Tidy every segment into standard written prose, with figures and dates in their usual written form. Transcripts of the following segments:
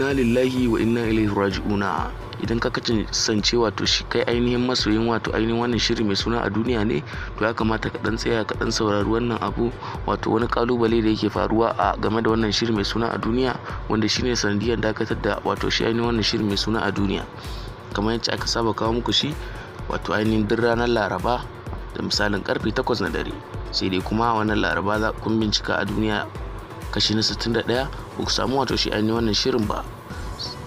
inna lillahi wa inna ilaihi raji'una. Idan ka kasance wato shi kai ainihin masoyin wato ainihin wannan shiri mai suna a duniya ne, to ya kamata ka dan tsaya ka dan saurari wannan abu, wato wani kalubale da yake faruwa a game da wannan shiri mai suna a duniya, wanda shine sanadiyar dakatar da wato shi ainihin wannan shiri mai suna a duniya. Kamar yadda aka saba kawo muku shi wato ainihin duk ranar Laraba da misalin karfe 8 na dare. Sai dai kuma wannan Laraba kun bincika a duniya kashi na 61 ba ku samu wato shi ainihin wannan shirin ba.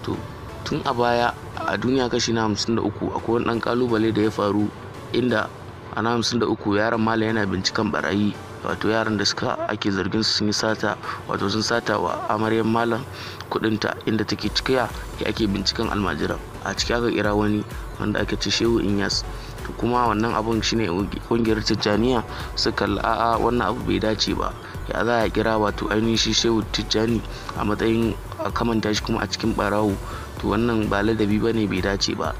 To tun a baya a duniya kashi na 53 akwai wani dan kalubale da ya faru, inda a na 53 yaron malam yana binciken barayi, wato yaran da ake zargin su sun yi sata, wato sun sata wa amaryar malam kudinta inda take cikiya, ya ake binciken almajiran. A ciki aka kira wani wanda ake ce Shehu Inyas. To kuma wannan abun shine kungiyar Tijjaniya suka a'a wannan abu bai dace ba, ya za a kira wato ainihin shi Shehu Tijjani a matsayin a kamanta shi kuma a cikin barawo. To wannan ba ladabi bane, bai dace ba.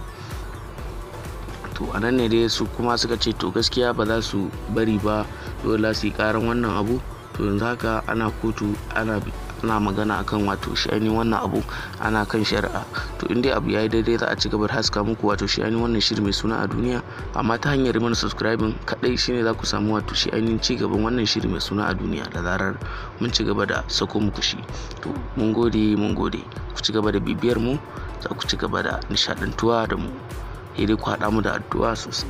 To a nan ne dai su kuma suka ce to gaskiya ba za su bari ba, dole su yi karan wannan abu. To yanzu haka ana kotu, ana magana akan wato shi ainihin wannan abu, ana kan shari'a. To in dai abu yayi daidai za a ci gaba da haska muku wato shi ainihin wannan shiri mai suna a duniya, amma ta hanyar mana subscribing kadai shine za ku samu wato shi ainihin ci gaban wannan shiri mai suna a duniya da zarar mun ci gaba da sako muku shi. To mun gode ku ci gaba da bibiyar mu, za ku ci gaba da nishadantuwa da mu. Sai dai ku haɗa mu da addu'a sosai.